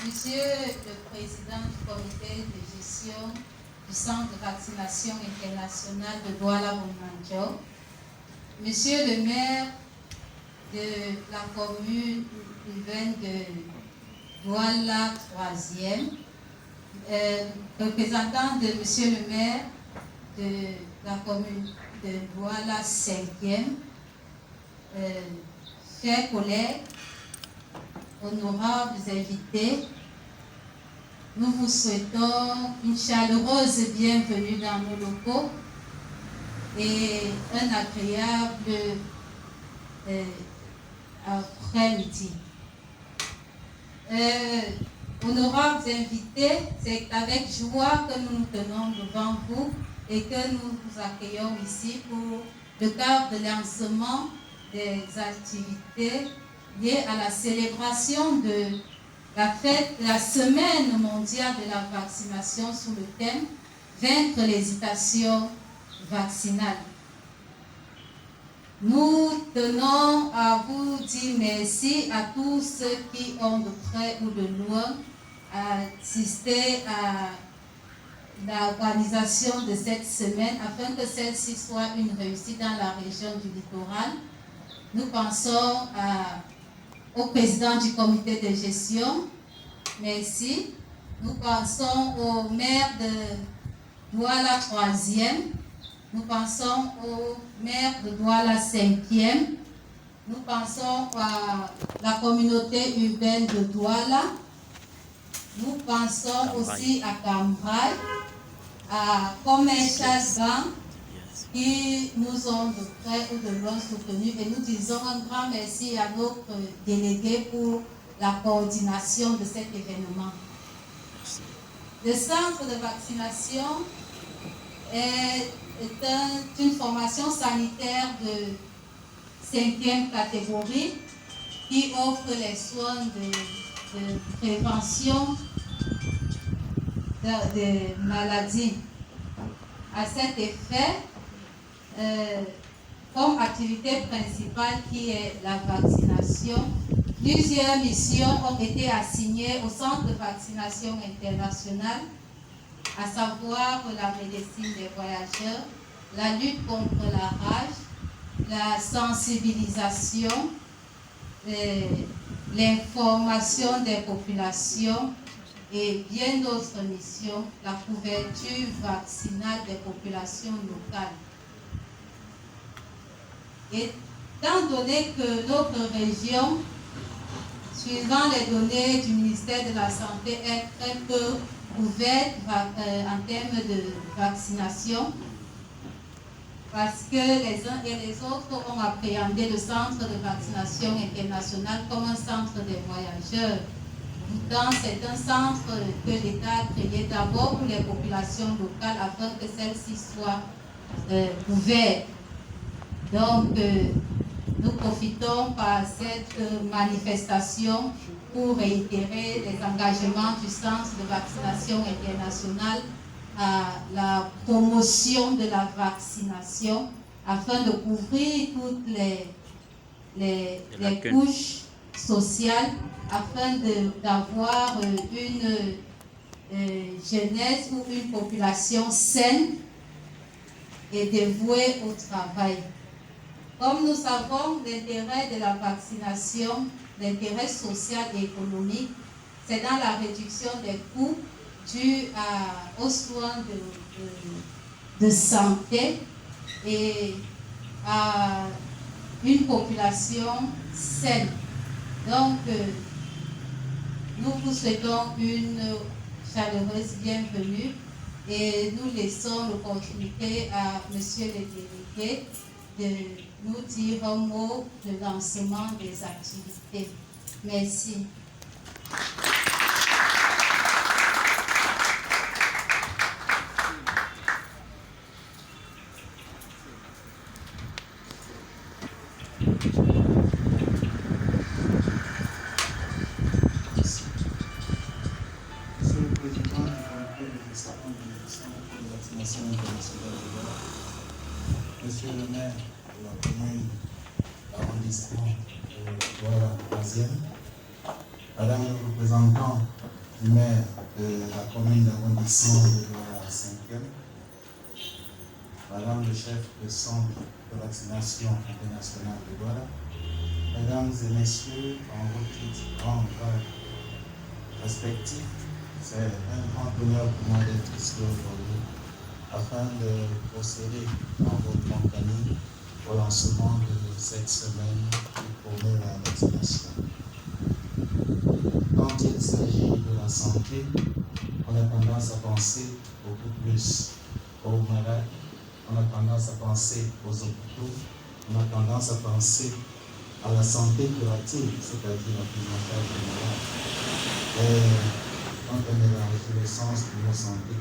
Monsieur le Président du Comité de gestion du Centre de vaccination international de Douala-Boumandjo, Monsieur le maire de la commune urbaine de Douala 3e, représentant de Monsieur le maire de la commune de Douala 5e, chers collègues, honorables invités, nous vous souhaitons une chaleureuse bienvenue dans nos locaux et un agréable après-midi. Honorables invités, c'est avec joie que nous nous tenons devant vous et que nous vous accueillons ici pour le cadre de lancement des activités liées à la célébration de la fête, la semaine mondiale de la vaccination sous le thème « Vaincre l'hésitation vaccinale ». Nous tenons à vous dire merci à tous ceux qui ont de près ou de loin assisté à l'organisation de cette semaine afin que celle-ci soit une réussite dans la région du littoral. Nous pensons au président du comité de gestion, merci. Nous pensons au maire de Douala 3e. Nous pensons au maire de Douala 5e. Nous pensons à la communauté urbaine de Douala. Nous pensons aussi à Cambrai, à Commercial qui nous ont de près ou de loin soutenus, et nous disons un grand merci à notre délégué pour la coordination de cet événement. Le centre de vaccination est une formation sanitaire de 5e catégorie qui offre les soins de prévention des maladies. À cet effet, comme activité principale qui est la vaccination, plusieurs missions ont été assignées au Centre de vaccination international, à savoir la médecine des voyageurs, la lutte contre la rage, la sensibilisation, l'information des populations et bien d'autres missions, la couverture vaccinale des populations locales. Étant donné que notre région, suivant les données du ministère de la Santé, est très peu ouverte en termes de vaccination, parce que les uns et les autres ont appréhendé le centre de vaccination international comme un centre des voyageurs. Pourtant, c'est un centre que l'État a créé d'abord pour les populations locales afin que celles-ci soient ouvertes. Donc, nous profitons par cette manifestation pour réitérer les engagements du Centre de vaccination international à la promotion de la vaccination afin de couvrir toutes les couches sociales afin d'avoir une jeunesse ou une population saine et dévouée au travail. Comme nous savons, l'intérêt de la vaccination, l'intérêt social et économique, c'est dans la réduction des coûts dus aux soins de santé et à une population saine. Donc, nous vous souhaitons une chaleureuse bienvenue et nous laissons l'opportunité à Monsieur le délégué de nous dire un mot de lancement des activités. Merci. Monsieur le Président du comité de gestion de vaccination internationale de Douala, Monsieur le maire de la commune d'arrondissement de Douala 3e, Madame le représentant du maire de la commune d'arrondissement de Douala 5e, Madame le chef de centre de vaccination internationale de Douala, Mesdames et Messieurs, en vos titres, grands grades respectifs, c'est un grand honneur pour moi d'être ici aujourd'hui afin de procéder dans votre compagnie au lancement de cette semaine pour prôner la vaccination. Quand il s'agit de la santé, on a tendance à penser beaucoup plus aux malades, on a tendance à penser aux hôpitaux, on a tendance à penser à la santé curative, c'est-à-dire la prise en charge des malades. Et quand on élargit le sens du mot santé